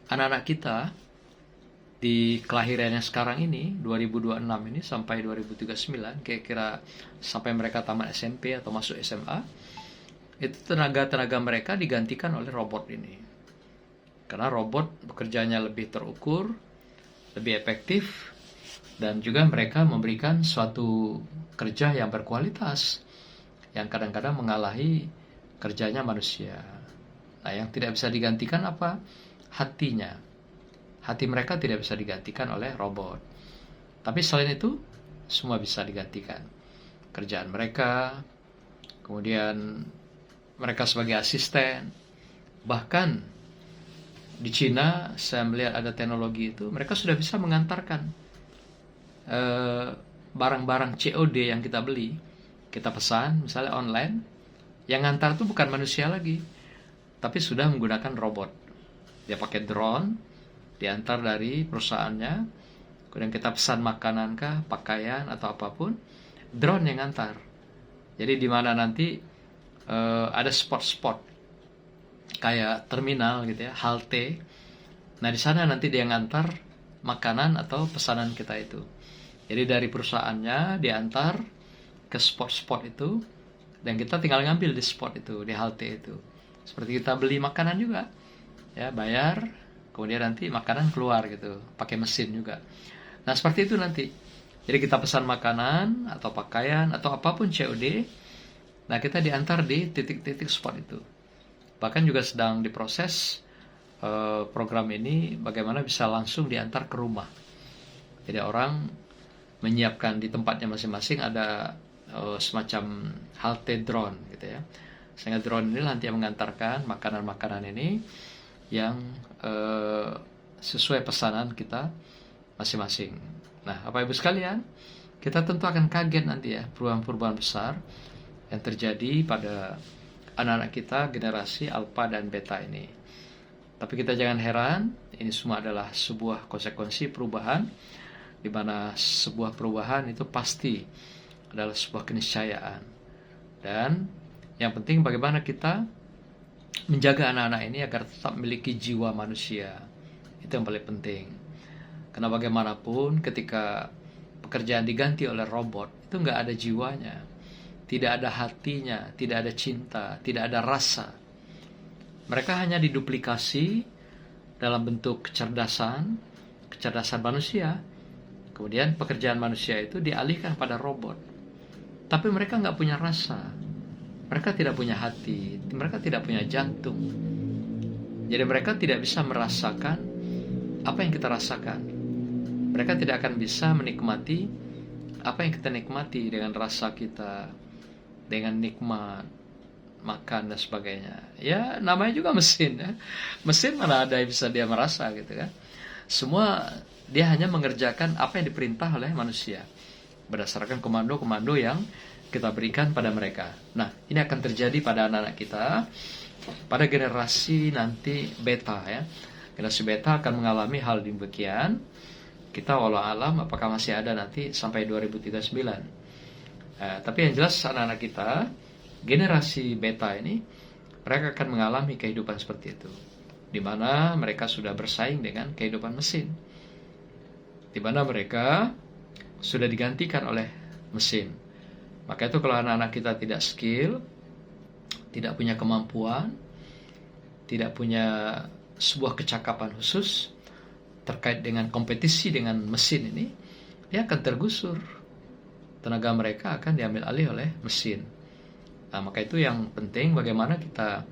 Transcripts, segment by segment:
anak-anak kita di kelahirannya sekarang ini 2026 ini sampai 2039, kira-kira sampai mereka tamat SMP atau masuk SMA, itu tenaga-tenaga mereka digantikan oleh robot ini. Karena robot bekerjanya lebih terukur, lebih efektif, dan juga mereka memberikan suatu kerja yang berkualitas, yang kadang-kadang mengalahi kerjanya manusia. Nah, yang tidak bisa digantikan apa? Hatinya. Hati mereka tidak bisa digantikan oleh robot. Tapi selain itu, semua bisa digantikan. Kerjaan mereka, kemudian mereka sebagai asisten. Bahkan di Cina, saya melihat ada teknologi itu, mereka sudah bisa mengantarkan barang-barang COD yang kita beli. Kita pesan, misalnya online, yang ngantar itu bukan manusia lagi, tapi sudah menggunakan robot. Dia pakai drone, diantar dari perusahaannya, kemudian kita pesan makanan kah, pakaian atau apapun, drone yang ngantar. Jadi di mana nanti ada spot-spot kayak terminal gitu ya, halte. Nah di sana nanti dia ngantar makanan atau pesanan kita itu. Jadi dari perusahaannya diantar ke spot-spot itu, dan kita tinggal ngambil di spot itu, di halte itu. Seperti kita beli makanan juga, ya bayar, kemudian nanti makanan keluar gitu, pakai mesin juga. Nah seperti itu nanti. Jadi kita pesan makanan atau pakaian atau apapun COD, nah kita diantar di titik-titik spot itu. Bahkan juga sedang diproses program ini bagaimana bisa langsung diantar ke rumah. Jadi orang menyiapkan di tempatnya masing-masing ada semacam halte drone gitu ya. Sehingga drone ini nanti yang mengantarkan makanan-makanan ini yang sesuai pesanan kita masing-masing. Nah, Bapak Ibu sekalian, kita tentu akan kaget nanti ya perubahan-perubahan besar yang terjadi pada anak-anak kita generasi alpha dan beta ini. Tapi kita jangan heran, ini semua adalah sebuah konsekuensi perubahan, di mana sebuah perubahan itu pasti adalah sebuah keniscayaan. Dan yang penting bagaimana kita menjaga anak-anak ini agar tetap memiliki jiwa manusia. Itu yang paling penting. Karena bagaimanapun ketika pekerjaan diganti oleh robot, itu nggak ada jiwanya. Tidak ada hatinya, tidak ada cinta, tidak ada rasa. Mereka hanya diduplikasi dalam bentuk kecerdasan manusia. Kemudian pekerjaan manusia itu dialihkan pada robot. Tapi mereka nggak punya rasa. Mereka tidak punya hati. Mereka tidak punya jantung. Jadi mereka tidak bisa merasakan apa yang kita rasakan. Mereka tidak akan bisa menikmati apa yang kita nikmati dengan rasa kita, dengan nikmat makan dan sebagainya. Ya namanya juga mesin ya. Mesin mana ada yang bisa dia merasa gitu kan. Semua dia hanya mengerjakan apa yang diperintah oleh manusia berdasarkan komando-komando yang kita berikan pada mereka. Nah, ini akan terjadi pada anak-anak kita pada generasi nanti beta ya. Generasi beta akan mengalami hal demikian. Kita walau alam apakah masih ada nanti sampai 2039. Tapi yang jelas anak-anak kita generasi beta ini mereka akan mengalami kehidupan seperti itu, di mana mereka sudah bersaing dengan kehidupan mesin, di mana mereka sudah digantikan oleh mesin. Maka itu kalau anak-anak kita tidak skill, tidak punya kemampuan, tidak punya sebuah kecakapan khusus terkait dengan kompetisi dengan mesin ini, dia akan tergusur. Tenaga mereka akan diambil alih oleh mesin. Nah, maka itu yang penting bagaimana kita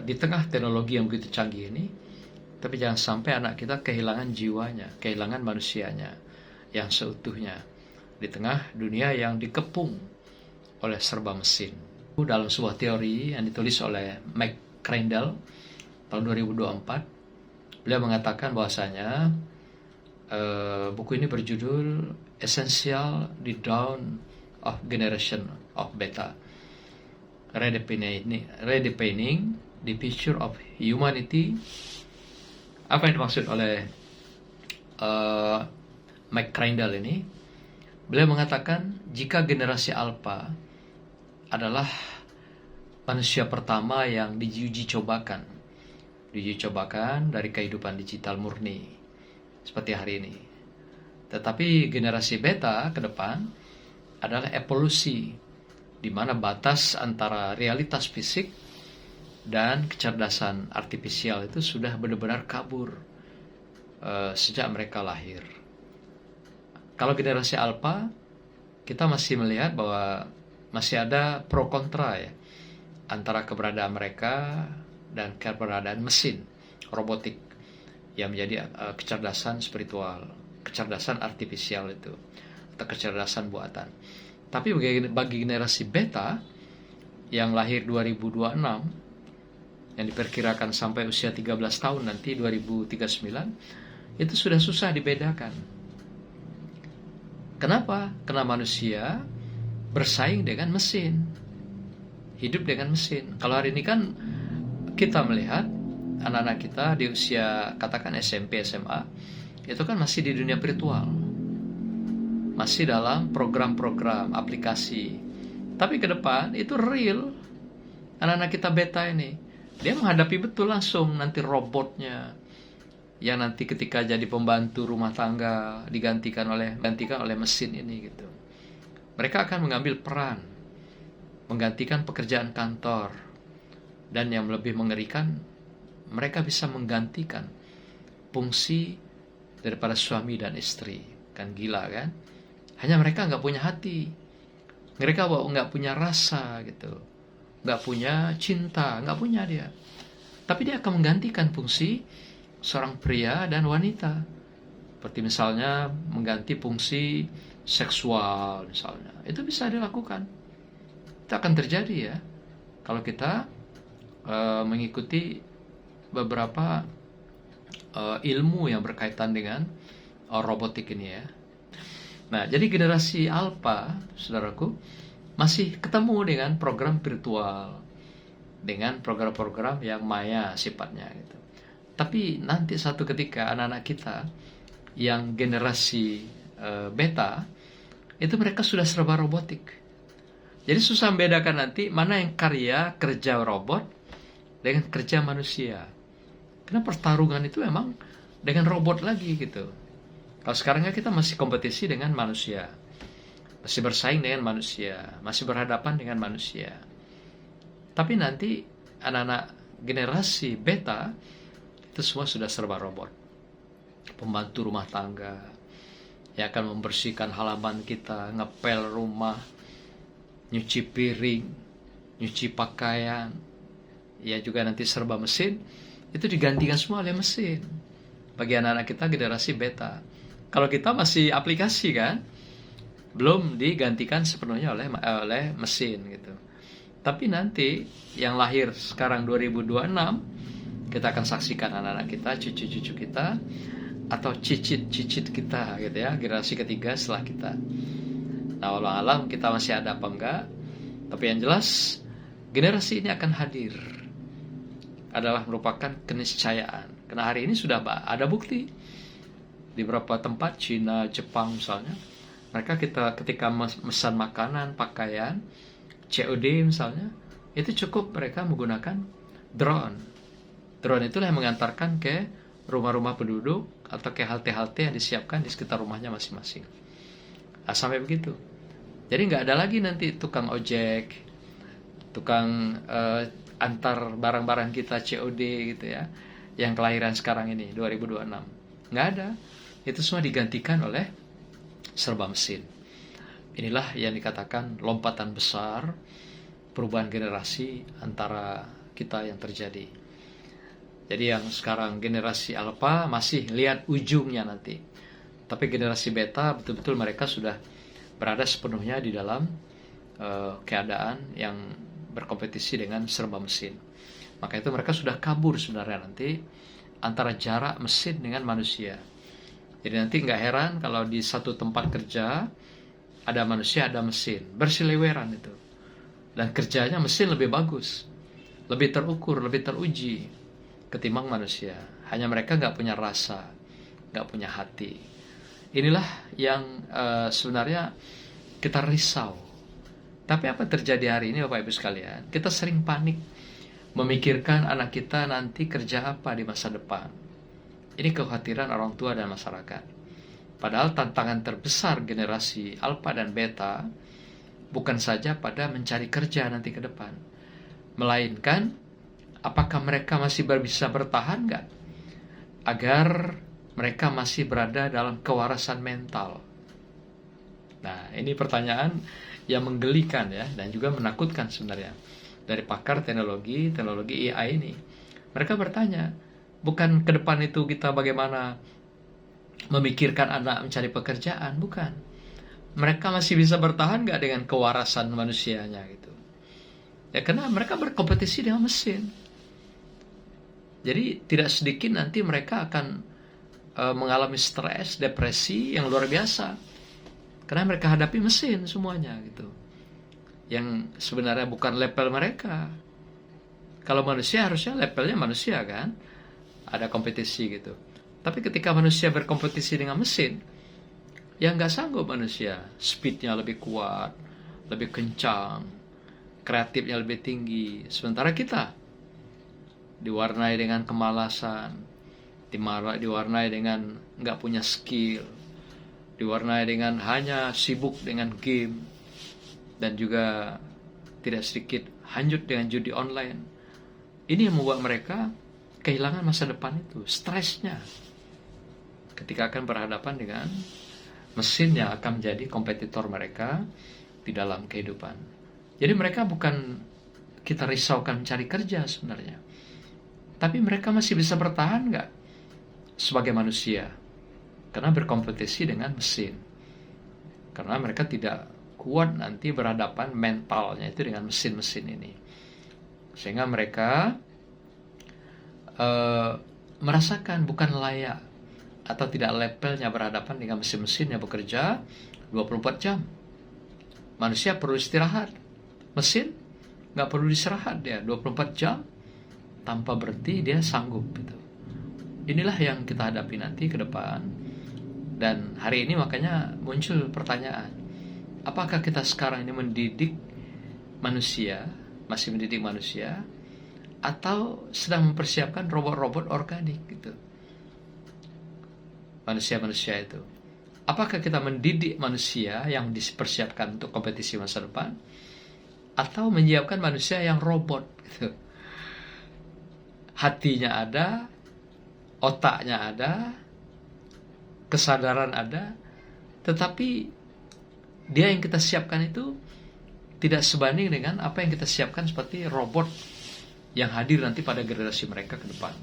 di tengah teknologi yang begitu canggih ini, tapi jangan sampai anak kita kehilangan jiwanya, kehilangan manusianya yang seutuhnya di tengah dunia yang dikepung oleh serba mesin. Dalam sebuah teori yang ditulis oleh Mike Crandall tahun 2024, beliau mengatakan bahwasanya buku ini berjudul Essential: The Dawn of Generation of Beta, Redefining the Future of Humanity. Apa yang dimaksud oleh Mike Crandall ini? Beliau mengatakan jika generasi alpha adalah manusia pertama yang diuji cobakan, diuji cobakan dari kehidupan digital murni seperti hari ini. Tetapi generasi beta ke depan adalah evolusi, di mana batas antara realitas fisik dan kecerdasan artifisial itu sudah benar-benar kabur sejak mereka lahir. Kalau generasi alpha, kita masih melihat bahwa masih ada pro kontra ya, antara keberadaan mereka dan keberadaan mesin robotik yang menjadi kecerdasan spiritual, kecerdasan artifisial itu, atau kecerdasan buatan. Tapi bagi generasi beta yang lahir 2026, yang diperkirakan sampai usia 13 tahun nanti 2039, itu sudah susah dibedakan. Kenapa? Karena manusia bersaing dengan mesin, hidup dengan mesin. Kalau hari ini kan kita melihat anak-anak kita di usia katakan SMP, SMA, itu kan masih di dunia virtual, masih dalam program-program aplikasi. Tapi ke depan itu real. Anak-anak kita beta ini, dia menghadapi betul langsung nanti robotnya, yang nanti ketika jadi pembantu rumah tangga digantikan oleh mesin ini gitu. Mereka akan mengambil peran, menggantikan pekerjaan kantor, dan yang lebih mengerikan, mereka bisa menggantikan fungsi daripada suami dan istri. Kan gila kan? Hanya mereka nggak punya hati, mereka nggak punya rasa gitu, nggak punya cinta, nggak punya dia. Tapi dia akan menggantikan fungsi seorang pria dan wanita. Seperti misalnya mengganti fungsi seksual misalnya. Itu bisa dilakukan. Itu akan terjadi ya, kalau kita mengikuti beberapa ilmu yang berkaitan dengan robotik ini ya. Nah, jadi generasi alpha, saudaraku, masih ketemu dengan program virtual, dengan program-program yang maya sifatnya gitu. Tapi nanti satu ketika anak-anak kita yang generasi beta, itu mereka sudah serba robotik. Jadi susah membedakan nanti mana yang kerja robot dengan kerja manusia. Karena pertarungan itu memang dengan robot lagi gitu. Kalau sekarang kita masih kompetisi dengan manusia, masih bersaing dengan manusia, masih berhadapan dengan manusia. Tapi nanti anak-anak generasi beta itu semua sudah serba robot. Pembantu rumah tangga yang akan membersihkan halaman kita, ngepel rumah, nyuci piring, nyuci pakaian, ya juga nanti serba mesin, itu digantikan semua oleh mesin. Bagi anak-anak kita generasi beta. Kalau kita masih aplikasi kan, belum digantikan sepenuhnya oleh mesin gitu. Tapi nanti yang lahir sekarang 2026, kita akan saksikan anak-anak kita, cucu-cucu kita, atau cicit-cicit kita gitu ya, generasi ketiga setelah kita. Nah, walau alam kita masih ada apa enggak, tapi yang jelas generasi ini akan hadir, adalah merupakan keniscayaan. Karena hari ini sudah ada bukti di beberapa tempat, Cina, Jepang misalnya, mereka ketika memesan makanan, pakaian, COD misalnya, itu cukup mereka menggunakan drone. Drone itulah yang mengantarkan ke rumah-rumah penduduk atau ke halte-halte yang disiapkan di sekitar rumahnya masing-masing. Nah, sampai begitu. Jadi nggak ada lagi nanti tukang ojek, tukang antar barang-barang kita COD gitu ya, yang kelahiran sekarang ini 2026. Nggak ada. Itu semua digantikan oleh serba mesin. Inilah yang dikatakan lompatan besar perubahan generasi antara kita yang terjadi. Jadi yang sekarang generasi alpha masih lihat ujungnya nanti. Tapi generasi beta betul-betul mereka sudah berada sepenuhnya di dalam keadaan yang berkompetisi dengan serba mesin. Maka itu mereka sudah kabur sebenarnya nanti antara jarak mesin dengan manusia. Jadi nanti nggak heran kalau di satu tempat kerja ada manusia, ada mesin, bersiliweran itu. Dan kerjanya mesin lebih bagus, lebih terukur, lebih teruji ketimbang manusia. Hanya mereka nggak punya rasa, nggak punya hati. Inilah yang sebenarnya kita risau. Tapi apa terjadi hari ini Bapak Ibu sekalian? Kita sering panik memikirkan anak kita nanti kerja apa di masa depan. Ini kekhawatiran orang tua dan masyarakat. Padahal tantangan terbesar generasi Alpha dan Beta bukan saja pada mencari kerja nanti ke depan, melainkan apakah mereka masih bisa bertahan nggak agar mereka masih berada dalam kewarasan mental. Nah, ini pertanyaan yang menggelikan ya, dan juga menakutkan sebenarnya dari pakar teknologi AI ini. Mereka bertanya, bukan ke depan itu kita bagaimana memikirkan anak mencari pekerjaan, bukan. Mereka masih bisa bertahan nggak dengan kewarasan manusianya gitu. Ya karena mereka berkompetisi dengan mesin. Jadi tidak sedikit nanti mereka akan mengalami stres, depresi yang luar biasa. Karena mereka hadapi mesin semuanya gitu. Yang sebenarnya bukan level mereka. Kalau manusia harusnya levelnya manusia kan. Ada kompetisi gitu. Tapi ketika manusia berkompetisi dengan mesin, ya nggak sanggup manusia. Speednya lebih kuat, lebih kencang, kreatifnya lebih tinggi. Sementara kita diwarnai dengan kemalasan, diwarnai dengan nggak punya skill, diwarnai dengan hanya sibuk dengan game, dan juga tidak sedikit hanyut dengan judi online. Ini yang membuat mereka kehilangan masa depan itu, stresnya ketika akan berhadapan dengan mesin yang akan menjadi kompetitor mereka di dalam kehidupan. Jadi mereka bukan kita risaukan mencari kerja sebenarnya, tapi mereka masih bisa bertahan nggak sebagai manusia karena berkompetisi dengan mesin. Karena mereka tidak kuat nanti berhadapan mentalnya itu dengan mesin-mesin ini, sehingga mereka merasakan bukan layak atau tidak levelnya berhadapan dengan mesin-mesin yang bekerja 24 jam. Manusia perlu istirahat, mesin nggak perlu istirahat, dia 24 jam tanpa berhenti dia sanggup gitu. Inilah yang kita hadapi nanti ke depan. Dan hari ini makanya muncul pertanyaan, apakah kita sekarang ini mendidik manusia, masih mendidik manusia, atau sedang mempersiapkan robot-robot organik gitu. Manusia-manusia itu, apakah kita mendidik manusia yang dipersiapkan untuk kompetisi masa depan, atau menyiapkan manusia yang robot gitu. Hatinya ada, otaknya ada, kesadaran ada, tetapi dia yang kita siapkan itu tidak sebanding dengan apa yang kita siapkan seperti robot yang hadir nanti pada generasi mereka ke depan.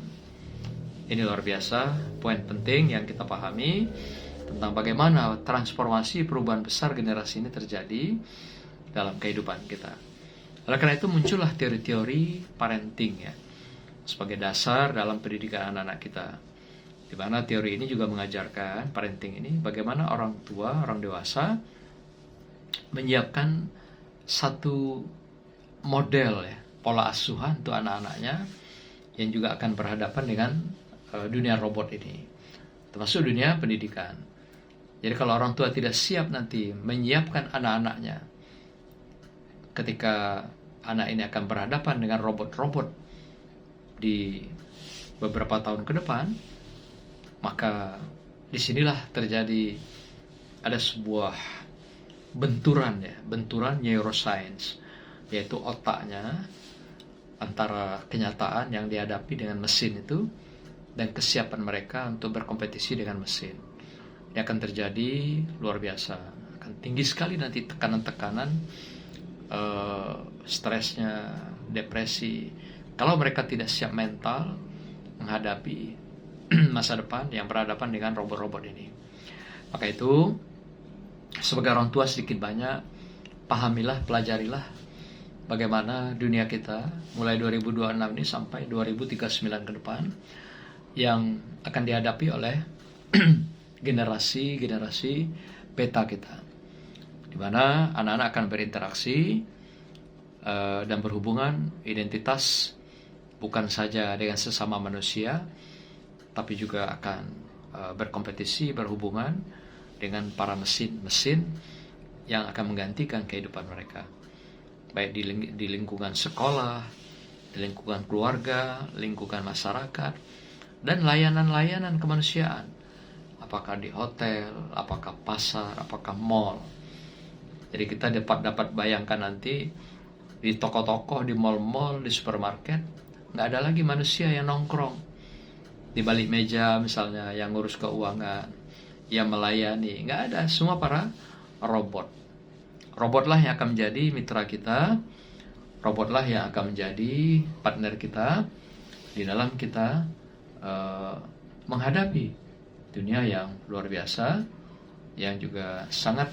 Ini luar biasa, poin penting yang kita pahami tentang bagaimana transformasi perubahan besar generasi ini terjadi dalam kehidupan kita. Oleh karena itu muncullah teori-teori parenting ya, sebagai dasar dalam pendidikan anak-anak kita. Di mana teori ini juga mengajarkan, parenting ini, bagaimana orang tua, orang dewasa menyiapkan satu model ya, pola asuhan untuk anak-anaknya yang juga akan berhadapan dengan dunia robot ini, termasuk dunia pendidikan. Jadi kalau orang tua tidak siap nanti menyiapkan anak-anaknya ketika anak ini akan berhadapan dengan robot-robot di beberapa tahun ke depan, maka disinilah terjadi ada sebuah benturan neuroscience, yaitu otaknya antara kenyataan yang dihadapi dengan mesin itu dan kesiapan mereka untuk berkompetisi dengan mesin. Ini akan terjadi luar biasa, akan tinggi sekali nanti tekanan-tekanan, stresnya, depresi, kalau mereka tidak siap mental menghadapi masa depan yang berhadapan dengan robot-robot ini. Maka itu sebagai orang tua sedikit banyak pahamilah, pelajarilah bagaimana dunia kita mulai 2026 ini sampai 2039 ke depan yang akan dihadapi oleh generasi beta kita, di mana anak-anak akan berinteraksi dan berhubungan identitas bukan saja dengan sesama manusia, tapi juga akan berkompetisi, berhubungan dengan para mesin-mesin yang akan menggantikan kehidupan mereka, baik di lingkungan sekolah, di lingkungan keluarga, lingkungan masyarakat, dan layanan-layanan kemanusiaan. Apakah di hotel, apakah pasar, apakah mall. Jadi kita dapat bayangkan nanti di toko-toko, di mall-mall, di supermarket, nggak ada lagi manusia yang nongkrong di balik meja misalnya, yang ngurus keuangan, yang melayani. Nggak ada, semua para robot. Robotlah yang akan menjadi mitra kita, robotlah yang akan menjadi partner kita di dalam kita menghadapi dunia yang luar biasa, yang juga sangat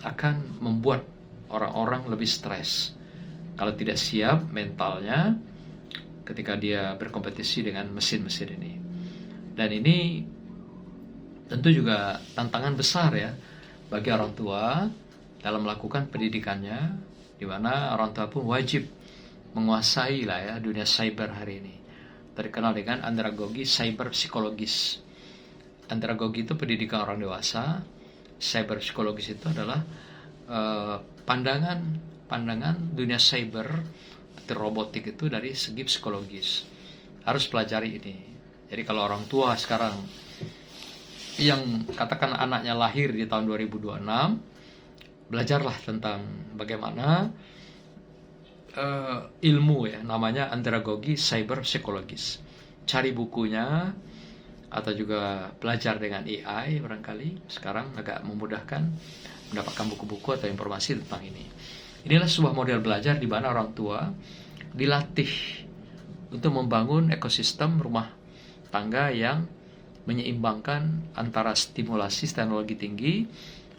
akan membuat orang-orang lebih stres kalau tidak siap mentalnya ketika dia berkompetisi dengan mesin-mesin ini. Dan ini tentu juga tantangan besar ya bagi orang tua dalam melakukan pendidikannya, di mana orang tua pun wajib menguasai lah ya dunia cyber hari ini. Terkenal dengan andragogi cyber psikologis. Andragogi itu pendidikan orang dewasa, cyber psikologis itu adalah pandangan dunia cyber atau robotik itu dari segi psikologis. Harus pelajari ini. Jadi kalau orang tua sekarang yang katakan anaknya lahir di tahun 2026, belajarlah tentang bagaimana ilmu ya, namanya andragogi cyber psikologis. Cari bukunya atau juga belajar dengan AI barangkali sekarang agak memudahkan mendapatkan buku-buku atau informasi tentang ini. Inilah sebuah model belajar di mana orang tua dilatih untuk membangun ekosistem rumah tangga yang menyeimbangkan antara stimulasi teknologi tinggi,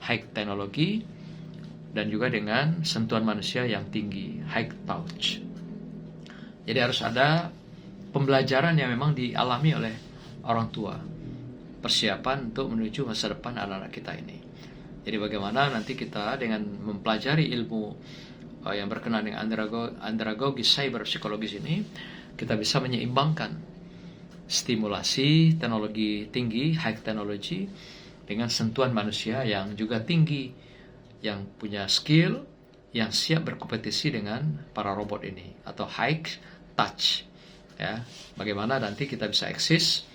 high teknologi, dan juga dengan sentuhan manusia yang tinggi, high touch. Jadi harus ada pembelajaran yang memang dialami oleh orang tua, persiapan untuk menuju masa depan anak-anak kita ini. Jadi bagaimana nanti kita dengan mempelajari ilmu yang berkenaan dengan andragogi cyber psikologis ini, kita bisa menyeimbangkan stimulasi teknologi tinggi, high technology, dengan sentuhan manusia yang juga tinggi, yang punya skill, yang siap berkompetisi dengan para robot ini, atau high touch. Ya, bagaimana nanti kita bisa eksis,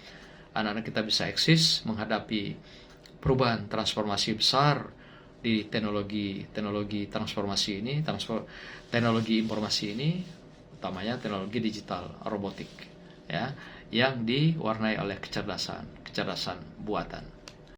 anak-anak kita bisa eksis menghadapi perubahan transformasi besar di teknologi transformasi ini, teknologi informasi ini, utamanya teknologi digital, robotik, ya, yang diwarnai oleh kecerdasan buatan.